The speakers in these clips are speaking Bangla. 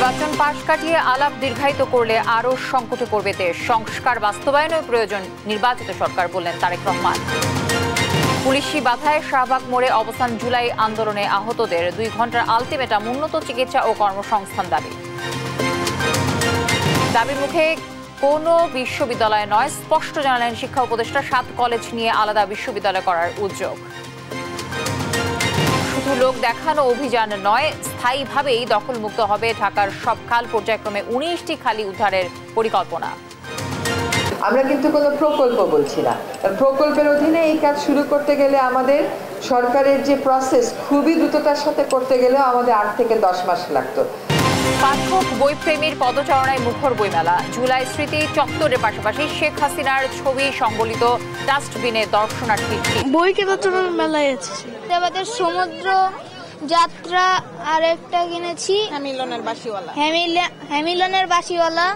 নির্বাচন পাশ কাটিয়ে আলাপ দীর্ঘায়িত করলে আরও সংকটে পড়বে দেশ। সংস্কার বাস্তবায়নের প্রয়োজন নির্বাচিত সরকার, বললেন তারেক রহমান। পুলিশি বাধায় শাহবাগ মোড়ে অবস্থান জুলাই আন্দোলনে আহতদের 2 ঘন্টার আলটিমেটাম, উন্নত চিকিৎসা ও কর্মসংস্থান দাবি। দাবির মুখে কোনো বিশ্ববিদ্যালয় নয়, স্পষ্ট জানালেন শিক্ষা উপদেষ্টা। 7 কলেজ নিয়ে আলাদা বিশ্ববিদ্যালয় করার উদ্যোগ। শুধু লোক দেখানো অভিযান নয়, স্থায়ীভাবেই দখলমুক্ত হবে ঢাকার সব খাল। পর্যায়ক্রমে 19টি খালি উদ্ধারের পরিকল্পনা। আমরা কিন্তু কোনো প্রকল্প বলছি না। প্রকল্পের অধীনে এই কাজ শুরু করতে গেলে আমাদের সরকারের যে প্রসেস খুবই দ্রুততার সাথে করতে গেলে আমাদের 8 থেকে 10 মাস লাগতো। পাঠক বইপ্রেমীর পদচারণায় মুখর বইমেলা। জুলাই স্মৃতি চত্বরের পাশাপাশি শেখ হাসিনার ছবি সংবলিত ডাস্টবিনে দর্শনার্থী। বই কেনার জন্য মেলায় এসেছি। আমাদের সমুদ্র যাত্রা আর একটা কিনেছি হ্যামিলনের বাসিওয়ালা।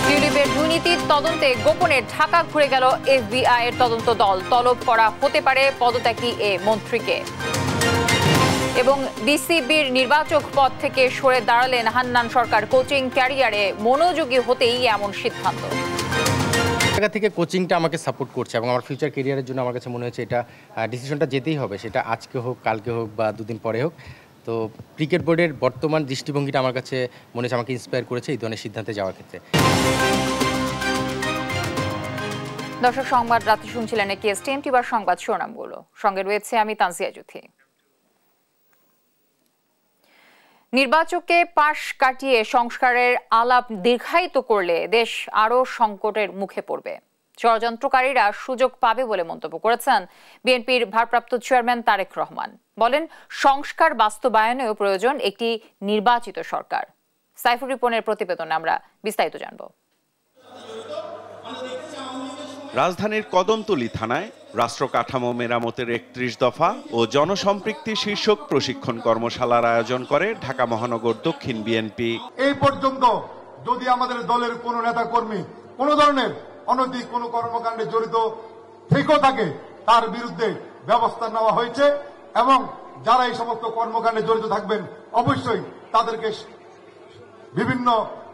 টিউলিপের দুর্নীতির তদন্তে গোপনে ঢাকা ঘুরে গেল FBI এর তদন্ত দল। তলব করা হতে পারে পদত্যাগী এ মন্ত্রীকে। এবং বিসিবির নির্বাচক পদ থেকে সরে দাঁড়ালেন হান্নান সরকার। কোচিং ক্যারিয়ারে মনোযোগী হতেই এমন সিদ্ধান্ত। জায়গা থেকে কোচিংটা আমাকে সাপোর্ট করছে এবং আমার ফিউচার ক্যারিয়ারের জন্য আমার কাছে মনে হচ্ছে এটা ডিসিশনটা যেতেই হবে, সেটা আজকে হোক, কালকে হোক বা 2 দিন পরে হোক। তো ক্রিকেট বোর্ডের বর্তমান দৃষ্টিভঙ্গিটা আমার কাছে মনে হচ্ছে আমাকে ইন্সপায়ার করেছে এই ধরনের সিদ্ধান্তে যাওয়ার ক্ষেত্রে। দর্শক, সংবাদ রাতে শুনছিলেন KSTN টিভির সংবাদ শিরোনামগুলো। সঙ্গে রয়েছে আমি তানজিয়া জুথি। নির্বাচনকে পাশ কাটিয়ে সংস্কারের আলাপ দীর্ঘায়িত করলে দেশ আরও সংকটের মুখে পড়বে। ষড়যন্ত্রকারীরা সুযোগ পাবে বলে মন্তব্য করেছেন বিএনপির ভারপ্রাপ্ত চেয়ারম্যান তারেক রহমান। বলেন, সংস্কার বাস্তবায়নেও প্রয়োজন একটি নির্বাচিত সরকার। সাইফুর রিপনের প্রতিবেদনে আমরা বিস্তারিত জানব। রাজধানীর কদমতলী থানায় রাষ্ট্র কাঠামো মেরামতের 31 দফা ও জনসম্পৃক্তি শীর্ষক প্রশিক্ষণ কর্মশালার আয়োজন করে ঢাকা মহানগর দক্ষিণ বিএনপি। এই পর্যন্ত যদি আমাদের দলের কোনো নেতা কর্মী কোনো ধরনের অনৈতিক কোনো কর্মকাণ্ডে জড়িত থেকেও থাকে তার বিরুদ্ধে ব্যবস্থা নেওয়া হয়েছে এবং যারা এই সমস্ত কর্মকাণ্ডে জড়িত থাকবেন অবশ্যই তাদেরকে বিভিন্ন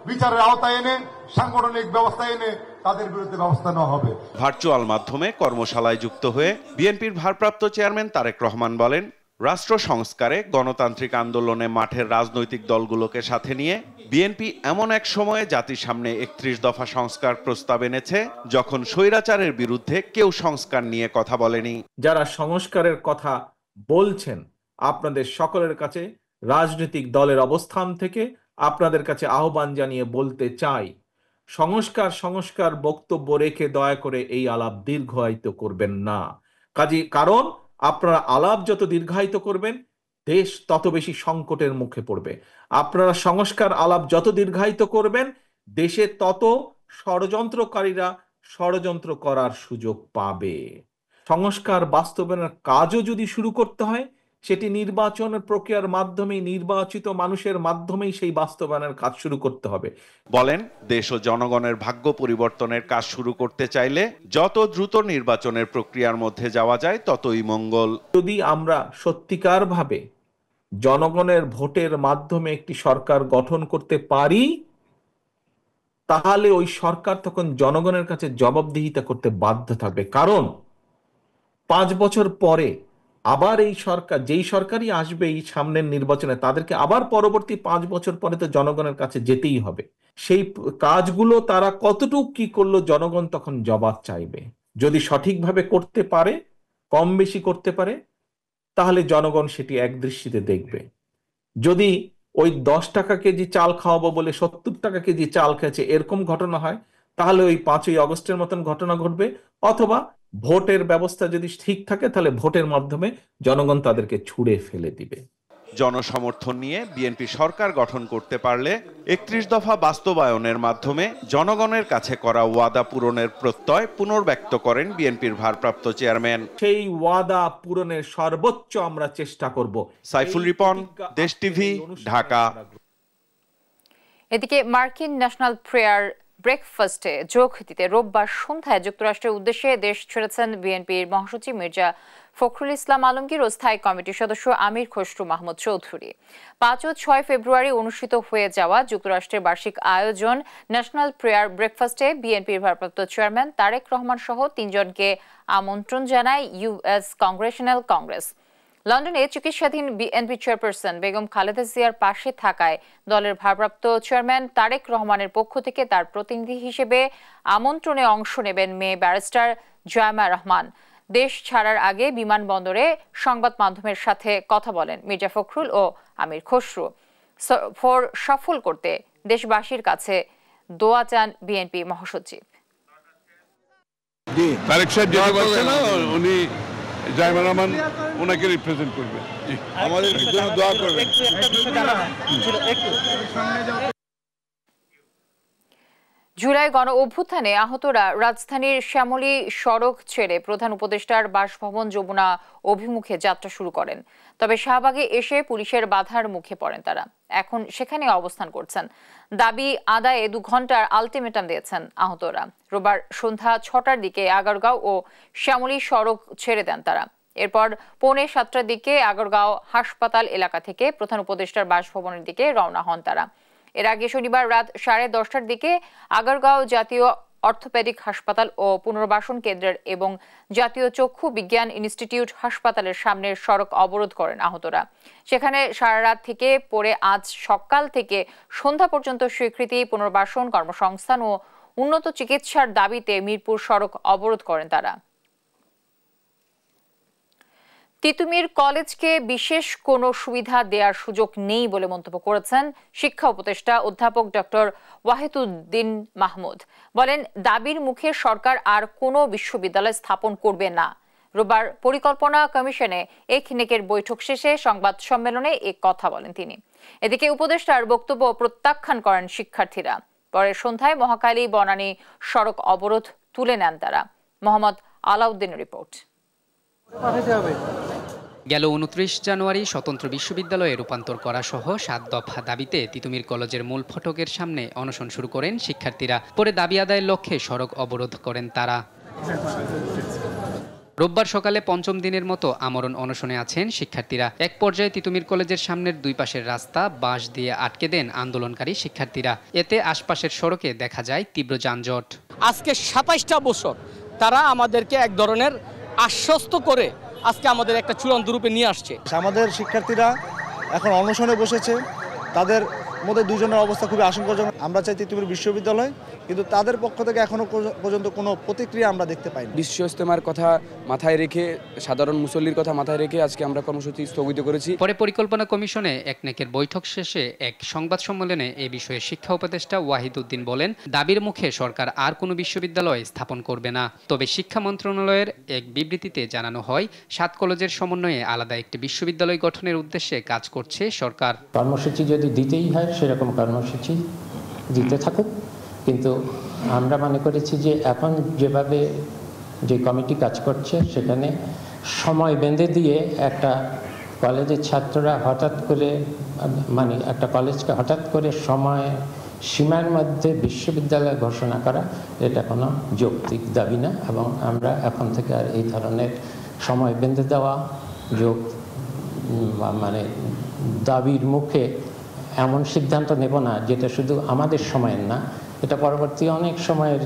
বিচারের আওতায় এনে সাংগঠনিক ব্যবস্থা এনে তাদের বিরুদ্ধে ব্যবস্থা নেওয়া হবে। ভার্চুয়াল মাধ্যমে কর্মশালায় যুক্ত হয়ে বিএনপির ভারপ্রাপ্ত চেয়ারম্যান তারেক রহমান বলেন, রাষ্ট্র সংস্কারে গণতান্ত্রিক আন্দোলনে মাঠের রাজনৈতিক দলগুলোকে সাথে নিয়ে বিএনপি এমন এক সময়ে জাতির সামনে 31 দফা সংস্কার প্রস্তাব এনেছে যখন স্বৈরাচারের বিরুদ্ধে কেউ সংস্কার নিয়ে কথা বলেনি। যারা সংস্কারের কথা বলছেন, আপনাদের সকলের কাছে রাজনৈতিক দলের অবস্থান থেকে আপনাদের কাছে আহ্বান জানিয়ে বলতে চাই, সংস্কার বক্তব্য রেখে দয়া করে এই আলাপ দীর্ঘায়িত করবেন না। কারণ আপনারা আলাপ যত দীর্ঘায়িত করবেন দেশ তত বেশি সংকটের মুখে পড়বে। আপনারা সংস্কার আলাপ যত দীর্ঘায়িত করবেন দেশে তত ষড়যন্ত্রকারীরা ষড়যন্ত্র করার সুযোগ পাবে। সংস্কার বাস্তবায়নের কাজও যদি শুরু করতে হয় সেটি নির্বাচনের প্রক্রিয়ার মাধ্যমে নির্বাচিত মানুষের মাধ্যমেই সেই বাস্তবায়নের কাজ শুরু করতে হবে। বলেন, দেশ ও জনগণের ভাগ্য পরিবর্তনের কাজ শুরু করতে চাইলে যত দ্রুত নির্বাচনের প্রক্রিয়ার মধ্যে যাওয়া যায় ততই মঙ্গল। যদি আমরা সত্যিকার ভাবে জনগণের ভোটের মাধ্যমে একটি সরকার গঠন করতে পারি তাহলে ওই সরকার তখন জনগণের কাছে জবাবদিহিতা করতে বাধ্য থাকবে। কারণ 5 বছর পরে আবার এই সরকার, যেই সরকারই আসবে এই সামনের নির্বাচনে, তাদেরকে আবার পরবর্তী 5 বছর পরে তো জনগণের কাছে যেতেই হবে। সেই কাজগুলো তারা কতটুকু কি করলো জনগণ তখন জবাব চাইবে। যদি সঠিকভাবে করতে পারে, কম বেশি করতে পারে, তাহলে জনগণ সেটি এক দৃষ্টিতে দেখবে। যদি ওই 10 টাকা কেজি চাল খাওয়াবো বলে 70 টাকা কেজি চাল খেয়েছে এরকম ঘটনা হয়, তাহলে ওই 5ই আগস্টের মতন ঘটনা ঘটবে। অথবা ভোটের ব্যবস্থা যদি ঠিক থাকে তাহলে ভোটের মাধ্যমে জনগণ তাদেরকে ছুঁড়ে ফেলে দিবে। জনসমর্থন নিয়ে বিএনপি সরকার গঠন করতে পারলে 31 দফা বাস্তবায়নের মাধ্যমে জনগণের কাছে করা ওয়াদা পূরণের প্রত্যয় পুনর্ব্যক্ত করেন বিএনপির ভারপ্রাপ্ত চেয়ারম্যান। সেই ওয়াদা পূরণের সর্বোচ্চ আমরা চেষ্টা করব। সাইফুল রিপন, দেশ টিভি, ঢাকা। এদিকে মার্কিন ন্যাশনাল প্রেয়ার ব্রেকফাস্টে যোগ দিতে রোববার সন্ধ্যায় যুক্তরাষ্ট্রের উদ্দেশ্যে দেশ ছেড়েছেন বিএনপির মহাসচিব মির্জা ফখরুল ইসলাম আলমগীর ও স্থায়ী কমিটির সদস্য আমির খসরু মাহমুদ চৌধুরী। 5 ও 6 ফেব্রুয়ারি অনুষ্ঠিত হয়ে যাওয়া যুক্তরাষ্ট্রের বার্ষিক আয়োজন ন্যাশনাল প্রেয়ার ব্রেকফাস্টে বিএনপির ভারপ্রাপ্ত চেয়ারম্যান তারেক রহমান সহ 3 জনকে আমন্ত্রণ জানায় ইউএস কংগ্রেশনাল কংগ্রেস। লন্ডনে চিকিৎসাধীন বিএনপি চেয়ারপারসন বেগম খালেদা জিয়ার পাশে থাকায় দলের ভারপ্রাপ্ত চেয়ারম্যান তারেক রহমানের পক্ষ থেকে তার প্রতিনিধি হিসেবে আমন্ত্রণে অংশ নেবেন মেয়ে ব্যারিস্টার জয়মা রহমান। দেশ ছাড়ার আগে বিমানবন্দরে সংবাদ মাধ্যমের সাথে কথা বলেন মির্জা ফখরুল ও আমির খসরু। সফর সফল করতে দেশবাসীর কাছে দোয়া চান বিএনপি মহাসচিব। তারেক সাহেব যেতে পারছে না, উনি জয়মা রহমান ওনাকে রিপ্রেজেন্ট করবেন, আমাদের জন্য দোয়া করবেন। জুলাই গণ অভ্যুত্থানে আহতরা রাজধানীর শ্যামলী সড়ক ছেড়ে প্রধান উপদেষ্টার বাসভবন যমুনা অভিমুখে যাত্রা শুরু করেন। তবে শাহবাগে এসে পুলিশের বাধার মুখে পড়েন তারা। এখন সেখানে অবস্থান করছেন। দাবি আদায়ে 2 ঘন্টার আলটিমেটাম দিয়েছেন আহতরা। রোববার সন্ধ্যা 6টার দিকে আগারগাঁও ও শ্যামলী সড়ক ছেড়ে দেন তারা। এরপর 6:45টার দিকে আগারগাঁও হাসপাতাল এলাকা থেকে প্রধান উপদেষ্টার বাসভবনের দিকে রওনা হন তারা। এর আগে শনিবার রাত 10:30টার দিকে আগারগাঁও জাতীয় অর্থোপেডিক হাসপাতাল ও পুনর্বাসন কেন্দ্রের এবং জাতীয় চক্ষু বিজ্ঞান ইনস্টিটিউট হাসপাতালের সামনের সড়ক অবরোধ করেন আহতরা। সেখানে সারা রাত থেকে পরে আজ সকাল থেকে সন্ধ্যা পর্যন্ত স্বীকৃতি, পুনর্বাসন, কর্মসংস্থান ও উন্নত চিকিৎসার দাবিতে মিরপুর সড়ক অবরোধ করেন তারা। তিতুমির কলেজকে বিশেষ কোনো সুবিধা দেওয়ার সুযোগ নেই বলে মন্তব্য করেছেন শিক্ষা উপদেষ্টা অধ্যাপক ডক্টর ওয়াহিদুদ্দিন মাহমুদ। বলেন, দাবির মুখে সরকার আর কোনো বিশ্ববিদ্যালয় স্থাপন করবে না। রোববার পরিকল্পনা কমিশনে একনেকের বৈঠক শেষে সংবাদ সম্মেলনে এ কথা বলেন তিনি। এদিকে উপদেষ্টার বক্তব্য প্রত্যাখ্যান করেন শিক্ষার্থীরা। পরে সন্ধ্যায় মহাখালী বনানী সড়ক অবরোধ তুলে নেন তারা। মোহাম্মদ আলাউদ্দিনের রিপোর্ট। গেল 29 জানুয়ারি স্বতন্ত্র বিশ্ববিদ্যালয়ে রূপান্তর করা সহ 7 দফা দাবিতে তিতুমির কলেজের মূল ফটকের সামনে অনশন শুরু করেন শিক্ষার্থীরা। পরে দাবি আদায়ের লক্ষ্যে সড়ক অবরোধ করেন তারা। রোববার সকালে 5ম দিনের মতো আমরণ অনশনে আছেন শিক্ষার্থীরা। এক পর্যায়ে তিতুমির কলেজের সামনের 2 পাশের রাস্তা বাঁশ দিয়ে আটকে দেন আন্দোলনকারী শিক্ষার্থীরা। এতে আশপাশের সড়কে দেখা যায় তীব্র যানজট। আজকে 27টা বছর তারা আমাদেরকে এক ধরনের আশ্বস্ত করে আজকে আমাদের একটা চূড়ান্ত রূপে নিয়ে আসছে। আমাদের শিক্ষার্থীরা এখন অনশনে বসেছে, তাদের মধ্যে 2 জনের অবস্থা খুবই আশঙ্কাজনক। আমরা চাই তিতুমির বিশ্ববিদ্যালয়, কিন্তু তাদের পক্ষ থেকে এখনো পর্যন্ত কোনো প্রতিক্রিয়া আমরা দেখতে পাইনি। বিশ্ব ইজতেমার কথা মাথায় রেখে, সাধারণ মুসল্লির কথা মাথায় রেখে আজকে আমরা কর্মসূচি স্থগিত করেছি। পরে পরিকল্পনা কমিশনে একনেকের বৈঠক শেষে এক সংবাদ সম্মেলনে এ বিষয়ে শিক্ষা উপদেষ্টা ওয়াহিদুদ্দিন বলেন, দাবির মুখে সরকার আর কোনো বিশ্ববিদ্যালয় স্থাপন করবে না। তবে শিক্ষা মন্ত্রণালয়ের এক বিবৃতিতে জানানো হয়, 7 কলেজের সমন্বয়ে আলাদা একটি বিশ্ববিদ্যালয় গঠনের উদ্দেশ্যে কাজ করছে সরকার। কর্মসূচি যদি দিতেই হয় সেরকম কর্মসূচি দিতে থাকুক, কিন্তু আমরা মনে করেছি যে এখন যেভাবে যে কমিটি কাজ করছে সেখানে সময় বেঁধে দিয়ে একটা কলেজের ছাত্ররা হঠাৎ করে একটা কলেজকে হঠাৎ করে সময় সীমার মধ্যে বিশ্ববিদ্যালয় ঘোষণা করা এটা কোনো যৌক্তিক দাবি না, এবং আমরা এখন থেকে আর এই ধরনের সময় বেঁধে দেওয়া দাবির মুখে এমন সিদ্ধান্ত নেব না যেটা শুধু আমাদের সময়ের না, এটা পরবর্তী অনেক সময়ের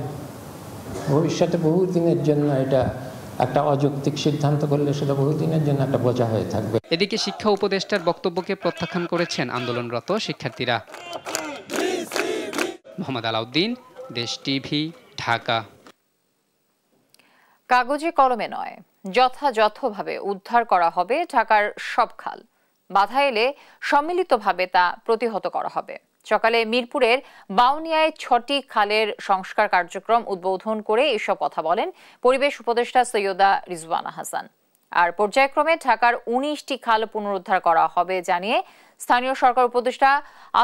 ভবিষ্যতে বহুদিনের জন্য এটা একটা অযৌক্তিক সিদ্ধান্ত করলে সেটা বহুদিনের জন্য একটা বোঝা হয়ে থাকবে। এদিকে শিক্ষা উপদেষ্টার বক্তব্যকে প্রত্যাখ্যান করেছেন আন্দোলনরত শিক্ষার্থীরা। মোহাম্মদ আলাউদ্দিন, দেশ টিভি, ঢাকা। কাগজে কলমে নয়, যথাযথভাবে উদ্ধার করা হবে ঢাকার সব খাল। বাধা এলে সম্মিলিতভাবে তা প্রতিহত করা হবে। সকালে মিরপুরের বাউনিয়ায় 6টি খালের সংস্কার কার্যক্রম উদ্বোধন করে এসব কথা বলেন পরিবেশ উপদেষ্টা সৈয়দা রিজওয়ানা হাসান। আর পর্যায়ক্রমে ঢাকার 19টি খাল পুনরুদ্ধার করা হবে জানিয়ে স্থানীয় সরকার উপদেষ্টা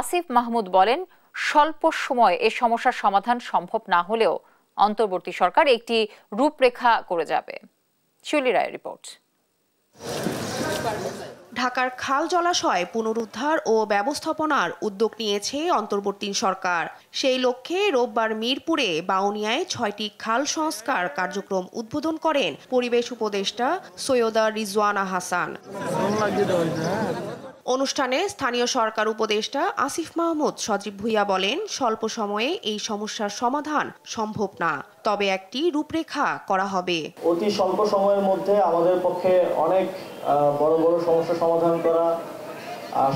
আসিফ মাহমুদ বলেন, স্বল্প সময়ে এ সমস্যার সমাধান সম্ভব না হলেও অন্তর্বর্তী সরকার একটি রূপরেখা করে যাবে। শিউলি রায়ের রিপোর্ট। ঢাকার খাল জলাশয় পুনরুদ্ধার ও ব্যবস্থাপনার উদ্যোগ নিয়েছে অন্তর্বর্তী সরকার। সেই লক্ষ্যে রোববার মিরপুরে বাউনিয়ায় 6টি খাল সংস্কার কার্যক্রম উদ্বোধন করেন পরিবেশ উপদেষ্টা সৈয়দা রিজওয়ানা হাসান। অনুষ্ঠানে স্থানীয় সরকার উপদেষ্টা আসিফ মাহমুদ সজীব ভুইয়া বলেন, স্বল্প সময়ে এই সমস্যার সমাধান সম্ভব না, তবে একটি রূপরেখা করা হবে। অতি স্বল্প সময়ের মধ্যে আমাদের পক্ষে অনেক বড় বড় সমস্যার সমাধান করা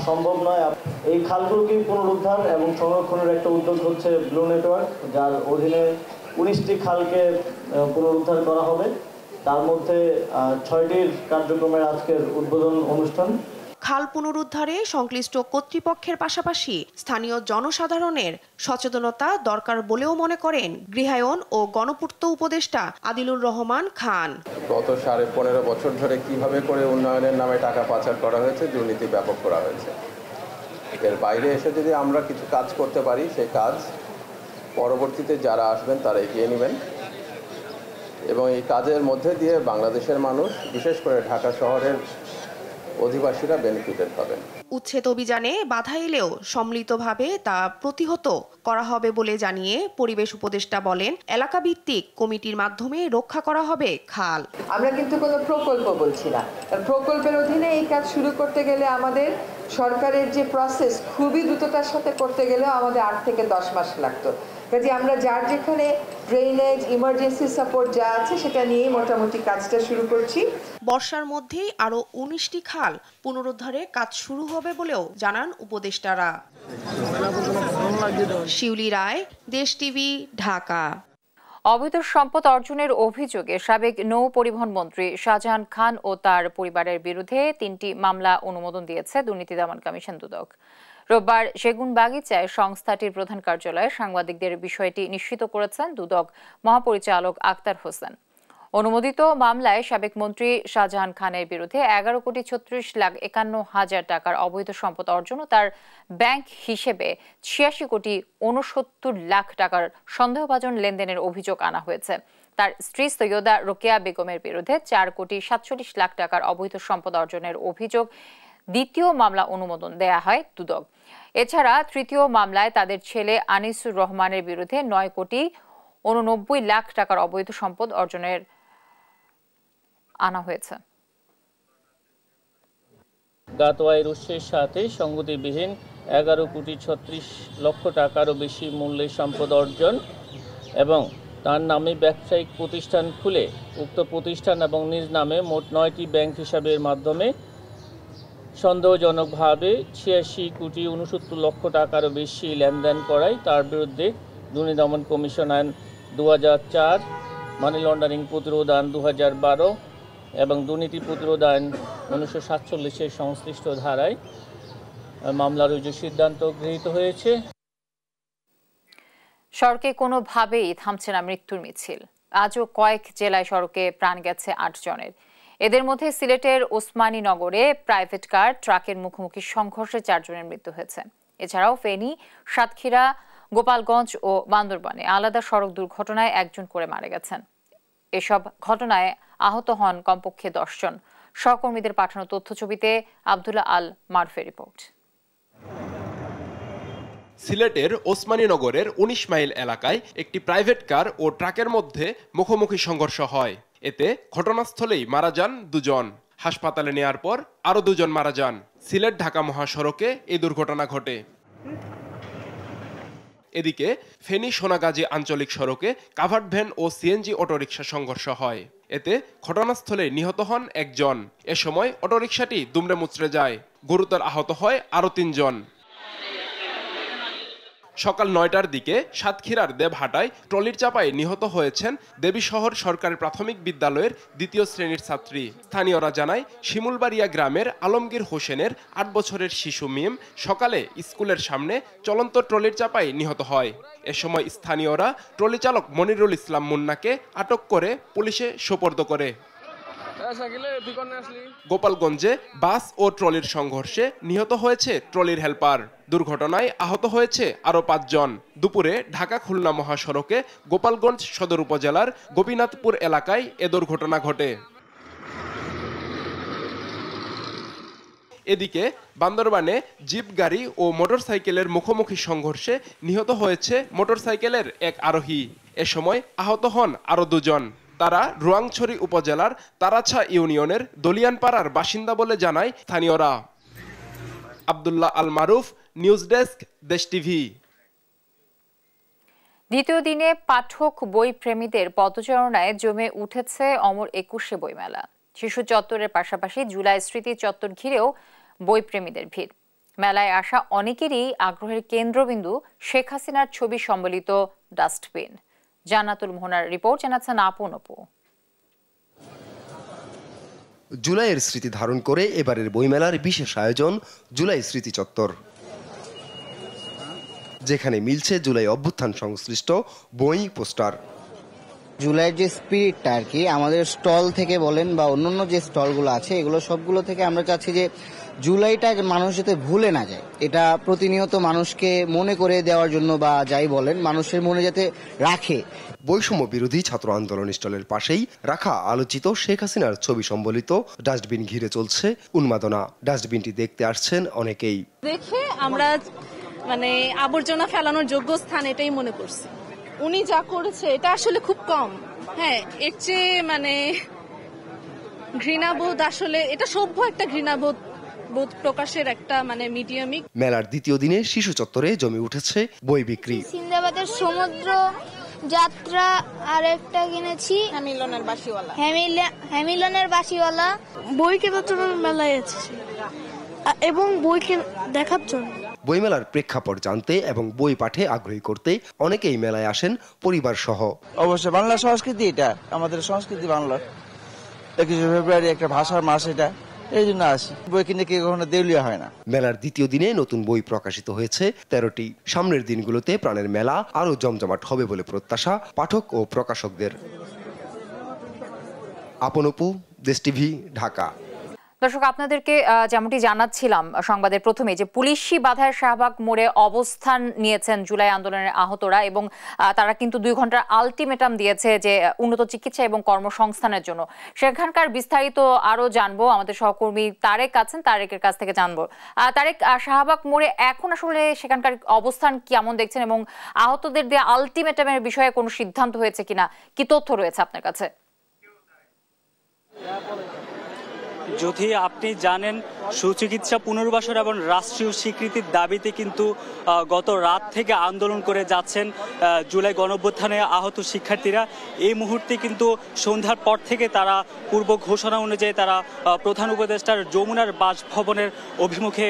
সম্ভব নয়। এই খালগুলোকে পুনরুদ্ধার এবং সংরক্ষণের একটা উদ্যোগ হচ্ছে ব্লু নেটওয়ার্ক, যার অধীনে 19টি খালকে পুনরুদ্ধার করা হবে। তার মধ্যে 6টির কার্যক্রমের আজকের উদ্বোধন অনুষ্ঠান। খাল পুনরুদ্ধারে সংশ্লিষ্ট কর্তৃপক্ষের পাশাপাশি স্থানীয় জনসাধারণের সচেতনতা দরকার বলেও মনে করেন গৃহায়ন ও গণপূর্ত উপদেষ্টা আদিলুর রহমান খান। গত 15.5 বছর ধরে কিভাবে করে উন্নয়নের নামে টাকা পাচার করা হয়েছে, দুর্নীতি ব্যাপক করা হয়েছে। এর বাইরে এসে যদি আমরা কিছু কাজ করতে পারি, সেই কাজ পরবর্তীতে যারা আসবেন তারা এগিয়ে নেবেন এবং এই কাজের মধ্যে দিয়ে বাংলাদেশের মানুষ, বিশেষ করে ঢাকা শহরের অধিবাসীরা বেনিফিটেড পাবেন। উচ্ছেদ অভিযানে বাধা এলেও সম্মিলিতভাবে তা প্রতিহত করা হবে বলে জানিয়ে পরিবেশ উপদেষ্টা বলেন, এলাকা ভিত্তিক কমিটির মাধ্যমে রক্ষা করা হবে খাল। আমরা কিন্তু কোনো প্রকল্প বলছি না। প্রকল্পের অধীনে এই কাজ শুরু করতে গেলে আমাদের সরকারের যে প্রসেস খুবই দ্রুততার সাথে করতে গেলেও আমাদের 8 থেকে 10 মাস লাগতো। কাজে আমরা যার যেখানে ড্রেনেজ, ইমার্জেন্সি সাপোর্ট যা আছে সেটা নিয়েই মোটামুটি কাজটা শুরু করছি। বর্ষার মধ্যেই আরও 19টি খাল পুনরুদ্ধারে কাজ শুরু হবে বলেও জানান উপদেষ্টারা। শিউলি রায়, দেশ টিভি, ঢাকা। অবৈধ সম্পদ অর্জনের অভিযোগে সাবেক নৌ পরিবহন মন্ত্রী শাহজাহান খান ও তার পরিবারের বিরুদ্ধে 3টি মামলা অনুমোদন দিয়েছে দুর্নীতি দমন কমিশন দুদক। রোববার সেগুনবাগিচায় সংস্থাটির প্রধান কার্যালয়ে সাংবাদিকদের বিষয়টি নিশ্চিত করেছেন দুদক মহাপরিচালক আক্তার হোসেন। অনুমোদিত মামলায় সাবেক মন্ত্রী শাহজাহান খানের বিরুদ্ধে 11,36,51,000 টাকার অবৈধ সম্পদ অর্জন ও তার ব্যাংক হিসেবে 86,69,00,000 টাকার সন্দেহভাজন লেনদেনের অভিযোগ আনা হয়েছে। তার স্ত্রী সৈয়দা রোকেয়া বেগমের বিরুদ্ধে 4,47,00,000 টাকার অবৈধ সম্পদ অর্জনের অভিযোগ দ্বিতীয় মামলা অনুমোদন দেয়া হয় দুদক। এছাড়া তৃতীয় মামলায় তাদের ছেলে আনিসুর রহমানের বিরুদ্ধে 9,89,00,000 টাকার অবৈধ সম্পদ অর্জনের আনা হয়েছে। জ্ঞাত আয়ের উৎসের সাথে সংগতিবিহীন 11,36,00,000 টাকারও বেশি মূল্যের সম্পদ অর্জন এবং তার নামে ব্যবসায়িক প্রতিষ্ঠান খুলে উক্ত প্রতিষ্ঠান এবং নিজ নামে মোট 9টি ব্যাংক হিসাবের মাধ্যমে সন্দেহজনকভাবে 86,69,00,000 টাকারও বেশি লেনদেন করায় তার বিরুদ্ধে দুর্নীতি দমন কমিশন আইন 2004, মানি লন্ডারিং প্রতিরোধ আইন 2012 এবং দুর্নীতি প্রতিরোধ আইন 1947-এর সংশ্লিষ্ট ধারায় মামলা রুজুর সিদ্ধান্ত গৃহীত হয়েছে। সড়কে কোনোভাবেই থামছে না মৃত্যুর মিছিল। আজও কয়েক জেলায় সড়কে প্রাণ গেছে 8 জনের। এদের মধ্যে সিলেটের ওসমানীনগরে প্রাইভেট কার ট্রাকের মুখোমুখি সংঘর্ষে 4 জনের মৃত্যু হয়েছে। এছাড়াও ফেনী, সাতক্ষীরা, গোপালগঞ্জ ও বান্দরবানে আলাদা সড়ক দুর্ঘটনায় 1 জন করে মারা গেছেন। এসব ঘটনায় আহত হন কমপক্ষে 10 জন। সহকর্মীদের পাঠানো তথ্যছবিতে আব্দুল্লাহ আল মারুফের রিপোর্ট। সিলেটের ওসমানীনগরের 19 মাইল এলাকায় একটি প্রাইভেট কার ও ট্রাকের মধ্যে মুখোমুখি সংঘর্ষ হয়। এতে ঘটনাস্থলেই মারা যান 2 জন। হাসপাতালে নেয়ার পর আরও 2 জন মারা যান। সিলেট ঢাকা মহাসড়কে এই দুর্ঘটনা ঘটে। এদিকে ফেনী সোনাগাজী আঞ্চলিক সড়কে কাভার্ড ভ্যান ও সিএনজি অটোরিকশা সংঘর্ষ হয়। এতে ঘটনাস্থলে নিহত হন 1 জন। এ সময় অটোরিকশাটি দুমড়ে মুচড়ে যায়। গুরুতর আহত হয় আরও 3 জন। সকাল 9টার দিকে সাতক্ষীরার দেবহাটায় ট্রলির চাপায় নিহত হয়েছেন দেবীশহর সরকারি প্রাথমিক বিদ্যালয়ের 2য় শ্রেণীর ছাত্রী। স্থানীয়রা জানায় শিমুলবাড়িয়া গ্রামের আলমগীর হোসেনের 8 বছরের শিশু মিম সকালে স্কুলের সামনে চলন্ত ট্রলির চাপায় নিহত হয়। এ সময় স্থানীয়রা ট্রলি চালক মনিরুল ইসলাম মুন্নাকে আটক করে পুলিশে সোপর্দ করে। গোপালগঞ্জে বাস ও ট্রলির সংঘর্ষে নিহত হয়েছে ট্রলির হেলপার। দুর্ঘটনায় আহত হয়েছে আরও 5 জন। দুপুরে ঢাকা খুলনা মহাসড়কে গোপালগঞ্জ সদর উপজেলার গোপীনাথপুর এলাকায় এ দুর্ঘটনা ঘটে। এদিকে বান্দরবানে জিপ গাড়ি ও মোটরসাইকেলের মুখোমুখি সংঘর্ষে নিহত হয়েছে মোটরসাইকেলের এক আরোহী। এ সময় আহত হন আরও 2 জন। তারা রোয়াংছড়ি উপজেলার তারাছা ইউনিয়নের দলিয়ানপাড়ার বাসিন্দা বলে জানায় স্থানীয়রা। আব্দুল্লাহ আল মারুফ, নিউজ ডেস্ক, দেশ টিভি। দ্বিতীয় দিনে পাঠক বই প্রেমীদের পদচারণায় জমে উঠেছে অমর 21শে বইমেলা। শিশু চত্বরের পাশাপাশি জুলাই স্মৃতি চত্বর ঘিরেও বই প্রেমীদের ভিড়। মেলায় আসা অনেকেরই আগ্রহের কেন্দ্রবিন্দু শেখ হাসিনার ছবি সম্বলিত ডাস্টবিন। জান্নাতুল মোহনার রিপোর্ট, জানাচ্ছেন আপন অপু। জুলাইয়ের স্মৃতি ধারণ করে এবারের বইমেলার বিশেষ আয়োজন জুলাই স্মৃতি চত্বর, যেখানে মিলছে জুলাই অভ্যুত্থান সংশ্লিষ্ট বই, পোস্টার। জুলাইয়ের যে স্পিরিটটা আর কি আমাদের স্টল থেকে বলেন বা অন্যান্য যে স্টলগুলো আছে এগুলো সবগুলো থেকে আমরা চাচ্ছি যে জুলাইটা মানুষ যাতে ভুলে না যায়, এটা প্রতিনিয়ত মানুষকে মনে করে দেওয়ার জন্য বা যাই বলেন মানুষের মনে যাতে রাখে। বৈষম্য বিরোধী ছাত্র আন্দোলন স্টলের পাশেই রাখা আলোচিত শেখ হাসিনার ছবি সম্বলিত ডাস্টবিন ঘিরে চলছে উন্মাদনা। ডাস্টবিনটি দেখতে আসছেন অনেকেই। দেখে আমরা আবর্জনা ফেলানোর যোগ্য স্থান এটাই মনে করছি। উনি যা করেছে এটা আসলে খুব কম। হ্যাঁ, এর চেয়ে ঘৃণাবোধ, আসলে এটা সভ্য একটা ঘৃণাবোধ প্রকাশের একটা মিডিয়ামই। মেলার দ্বিতীয় দিনে শিশু চত্বরে জমে উঠেছে বই বিক্রি। সিন্দাবাদের সমুদ্র যাত্রা আর একটা কিনেছি, হ্যামিলনের বাসিওয়ালা। বই কেনার জন্য মেলায় এসেছি এবং বই দেখার জন্য। বইমেলার প্রেক্ষাপট জানতে এবং বই পাঠে আগ্রহী করতে অনেকেই মেলায় আসেন পরিবার সহ। অবশ্যই বাংলা সংস্কৃতি, এটা আমাদের সংস্কৃতি। বাংলা 21শে ফেব্রুয়ারি একটা ভাষার মাস, এটা এই জন্য আসি। বই কিনে কেউ কখনো দেউলিয়া হয় না। মেলার দ্বিতীয় দিনে নতুন বই প্রকাশিত হয়েছে 13টি। সামনের দিনগুলোতে প্রাণের মেলা আরও জমজমাট হবে বলে প্রত্যাশা পাঠক ও প্রকাশকদের। আপন অপু, দেশ টিভি, ঢাকা। দর্শক, আপনাদেরকে যেমনটি জানাচ্ছিলাম সংবাদের প্রথমে যে পুলিশি বাধায় শাহবাগ মোড়ে অবস্থান নিয়েছেন জুলাই আন্দোলনের আহতরা এবং তারা কিন্তু 2 ঘন্টার আলটিমেটাম দিয়েছে যে উন্নত চিকিৎসা এবং কর্মসংস্থানের জন্য। সেখানকার বিস্তারিত আরো জানবো আমাদের সহকর্মী তারেক আছেন, তারেকের কাছ থেকে জানবো। তারেক, শাহবাগ মোড়ে এখন আসলে সেখানকার অবস্থান কেমন দেখছেন এবং আহতদের দেওয়া আলটিমেটামের বিষয়ে কোনো সিদ্ধান্ত হয়েছে কিনা, কি তথ্য রয়েছে আপনার কাছে? যদি আপনি জানেন, সুচিকিৎসা পুনর্বাসন এবং রাষ্ট্রীয় স্বীকৃতির দাবিতে কিন্তু গত রাত থেকে আন্দোলন করে যাচ্ছেন জুলাই গণঅভ্যুত্থানে আহত শিক্ষার্থীরা। এই মুহূর্তে কিন্তু সন্ধ্যার পর থেকে তারা পূর্ব ঘোষণা অনুযায়ী তারা প্রধান উপদেষ্টার যমুনার বাসভবনের অভিমুখে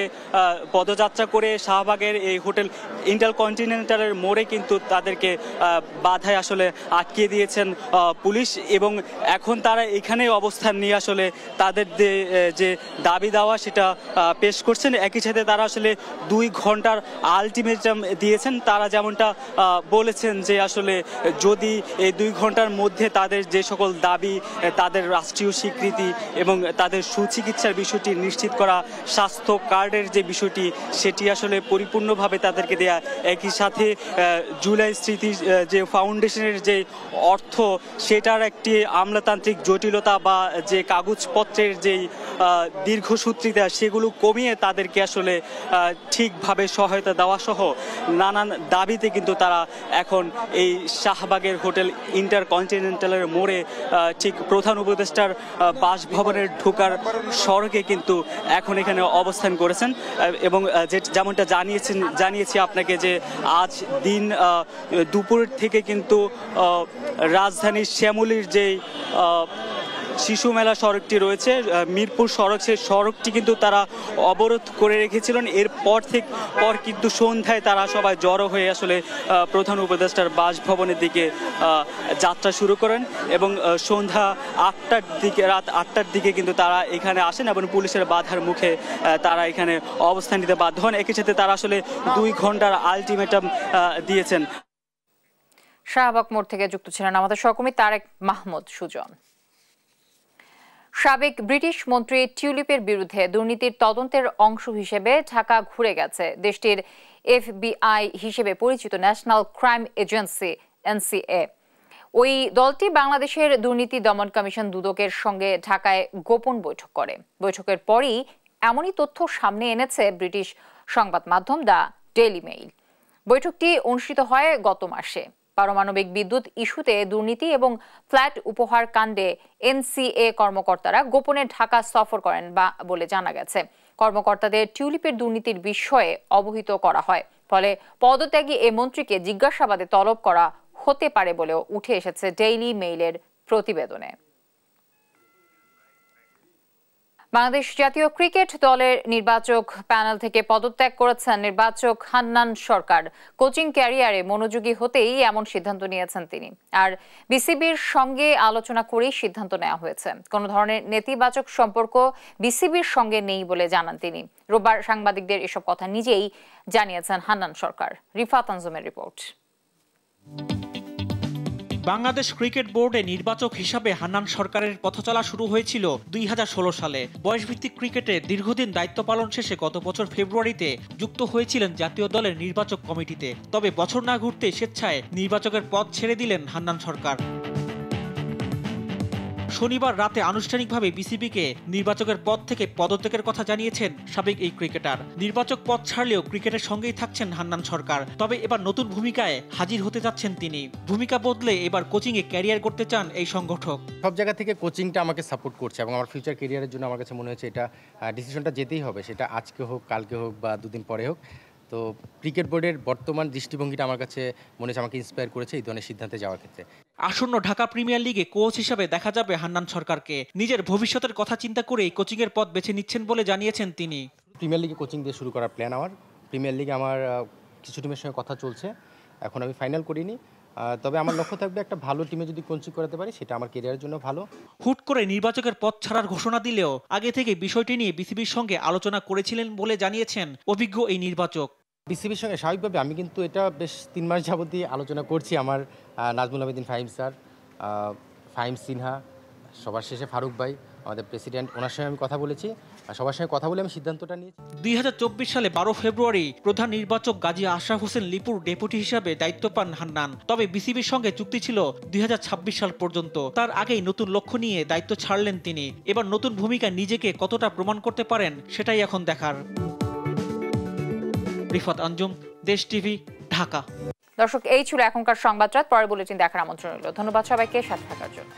পদযাত্রা করে শাহবাগের এই হোটেল ইন্টারকন্টিনেন্টালের মোড়ে কিন্তু তাদেরকে বাধায় আসলে আটকিয়ে দিয়েছেন পুলিশ এবং এখন তারা এখানে অবস্থান নিয়ে আসলে তাদের যে দাবি দেওয়া সেটা পেশ করছেন। একই সাথে তারা আসলে 2 ঘন্টার আলটিমেটাম দিয়েছেন। তারা যেমনটা বলেছেন যে আসলে যদি এই 2 ঘন্টার মধ্যে তাদের যে সকল দাবি, তাদের রাষ্ট্রীয় স্বীকৃতি এবং তাদের সুচিকিৎসার বিষয়টি নিশ্চিত করা, স্বাস্থ্য কার্ডের যে বিষয়টি সেটি আসলে পরিপূর্ণভাবে তাদেরকে দেয়া, একই সাথে জুলাই স্মৃতি যে ফাউন্ডেশনের যে অর্থ সেটার একটি আমলাতান্ত্রিক জটিলতা বা যে কাগজপত্রের যে দীর্ঘসূত্রিতা সেগুলো কমিয়ে তাদেরকে আসলে ঠিকভাবে সহায়তা দেওয়া সহ নানান দাবিতে কিন্তু তারা এখন এই শাহবাগের হোটেল ইন্টারকন্টিনেন্টালের মোড়ে ঠিক প্রধান উপদেষ্টার বাসভবনের ঢোকার সড়কে কিন্তু এখন এখানে অবস্থান করেছেন এবং যেমনটা জানিয়েছি আপনাকে যে আজ দিন দুপুর থেকে কিন্তু রাজধানীর শ্যামলীর যেই শিশু মেলা সড়কটি রয়েছে, মিরপুর সড়ক, সেই সড়কটি কিন্তু তারা অবরোধ করে রেখেছিলেন। এরপর কিন্তু সন্ধ্যায় তারা সবাই জড়ো হয়ে আসলে প্রধান উপদেষ্টার বাসভবনের দিকে যাত্রা শুরু করেন এবং সন্ধ্যা 8টার দিকে, রাত 8টার দিকে কিন্তু তারা এখানে আসেন এবং পুলিশের বাধার মুখে তারা এখানে অবস্থান নিতে বাধ্য হন। একই সাথে তারা আসলে 2 ঘন্টার আলটিমেটাম দিয়েছেন। শাহবাগ মোড় থেকে যুক্ত ছিলেন আমাদের সহকর্মী তারেক মাহমুদ সুজন। সাবেক ব্রিটিশ মন্ত্রী টিউলিপের বিরুদ্ধে দুর্নীতির তদন্তের অংশ হিসেবে ঢাকা ঘুরে গেছে দেশটির FBI হিসেবে পরিচিত ন্যাশনাল ক্রাইম এজেন্সি NCA। ওই দলটি বাংলাদেশের দুর্নীতি দমন কমিশন দুদকের সঙ্গে ঢাকায় গোপন বৈঠক করে। বৈঠকের পরই এমনই তথ্য সামনে এনেছে ব্রিটিশ সংবাদ মাধ্যম দ্য ডেইলি মেইল। বৈঠকটি অনুষ্ঠিত হয় গত মাসে। পারমাণবিক বিদ্যুৎ ইস্যুতে দুর্নীতি এবং ফ্ল্যাট উপহার কাণ্ডে এনসিএ কর্মকর্তারা গোপনে ঢাকা সফর করেন বলে জানা গেছে। কর্মকর্তাদের টিউলিপের দুর্নীতির বিষয়ে অবহিত করা হয়, ফলে পদত্যাগী এ মন্ত্রীকে জিজ্ঞাসাবাদে তলব করা হতে পারে বলেও উঠে এসেছে ডেইলি মেইলের প্রতিবেদনে। বাংলাদেশ জাতীয় ক্রিকেট দলের নির্বাচক প্যানেল থেকে পদত্যাগ করেছেন নির্বাচক হান্নান সরকার। কোচিং ক্যারিয়ারে মনোযোগী হতেই এমন সিদ্ধান্ত নিয়েছেন তিনি। আর বিসিবির সঙ্গে আলোচনা করেই সিদ্ধান্ত নেওয়া হয়েছে। কোনো ধরনের নেতিবাচক সম্পর্ক বিসিবির সঙ্গে নেই বলে জানান তিনি। রোববার সাংবাদিকদের এসব কথা নিজেই জানিয়েছেন হান্নান সরকার। রিফাত আঞ্জুমের রিপোর্ট। বাংলাদেশ ক্রিকেট বোর্ডে নির্বাচক হিসাবে হান্নান সরকারের পথচলা শুরু হয়েছিল 2016 সালে। বয়সভিত্তিক ক্রিকেটে দীর্ঘদিন দায়িত্ব পালন শেষে গত বছর ফেব্রুয়ারিতে যুক্ত হয়েছিলেন জাতীয় দলের নির্বাচক কমিটিতে। তবে বছর না ঘুরতে স্বেচ্ছায় নির্বাচকের পদ ছেড়ে দিলেন হান্নান সরকার। শনিবার রাতে আনুষ্ঠানিকভাবে বিসিবিকে নির্বাচকের পদ থেকে পদত্যাগের কথা জানিয়েছেন সাবেক এই ক্রিকেটার। নির্বাচক পদ ছাড়লেও ক্রিকেটের সঙ্গেই থাকছেন হান্নান সরকার। তবে এবার নতুন ভূমিকায় হাজির হতে যাচ্ছেন তিনি। ভূমিকা বদলে এবার কোচিংয়ে ক্যারিয়ার করতে চান এই সংগঠক। সব জায়গা থেকে কোচিংটা আমাকে সাপোর্ট করছে এবং আমার ফিউচার ক্যারিয়ারের জন্য আমার কাছে মনে হচ্ছে এটা ডিসিশনটা যেতেই হবে, সেটা আজকে হোক, কালকে হোক বা দুদিন পরে হোক। তো ক্রিকেট বোর্ডের বর্তমান দৃষ্টিভঙ্গিটা আমার কাছে মনে হচ্ছে আমাকে ইন্সপায়ার করেছে এই ধরনের সিদ্ধান্তে যাওয়ার ক্ষেত্রে। আসন্ন ঢাকা প্রিমিয়ার লিগে কোচ হিসাবে দেখা যাবে হান্নান সরকারকে। নিজের ভবিষ্যতের কথা চিন্তা করেই কোচিংয়ের পথ বেছে নিচ্ছেন বলে জানিয়েছেন তিনি। প্রিমিয়ার লিগে কোচিং দিয়ে শুরু করার প্ল্যান আমার। প্রিমিয়ার লিগে আমার কিছু টিমের সঙ্গে কথা চলছে, এখন আমি ফাইনাল করিনি। তবে আমার লক্ষ্য থাকবে একটা ভালো টিমে যদি কোচিং করাতে পারি সেটা আমার ক্যারিয়ারের জন্য ভালো। হুট করে নির্বাচকের পদ ছাড়ার ঘোষণা দিলেও আগে থেকে বিষয়টি নিয়ে বিসিবির সঙ্গে আলোচনা করেছিলেন বলে জানিয়েছেন অভিজ্ঞ এই নির্বাচক। বিসিবির সঙ্গে স্বাভাবিকভাবে আমি কিন্তু এটা বেশ 3 মাস যাবতই আলোচনা করছি। আমার নাজমুল আবেদিন ফাহিম স্যার, ফাহিম সিনহা, সবার শেষে ফারুক ভাই আমাদের প্রেসিডেন্ট, ওনার সঙ্গে আমি কথা বলেছি। সবার সঙ্গে কথা বলে আমি সিদ্ধান্তটা নিয়েছি। 2024 সালে 12 ফেব্রুয়ারি প্রধান নির্বাচক গাজী আশরাফ হোসেন লিপুর ডেপুটি হিসাবে দায়িত্ব পান হান্নান। তবে বিসিবির সঙ্গে চুক্তি ছিল 2026 সাল পর্যন্ত। তার আগেই নতুন লক্ষ্য নিয়ে দায়িত্ব ছাড়লেন তিনি। এবার নতুন ভূমিকায় নিজেকে কতটা প্রমাণ করতে পারেন সেটাই এখন দেখার। রিফাত আঞ্জুম, দেশ টিভি, ঢাকা। দর্শক, এই ছিল এখনকার সংবাদরাত। পরের বুলেটিন দেখার আমন্ত্রণ রইল। ধন্যবাদ সবাইকে সাথে থাকার জন্য।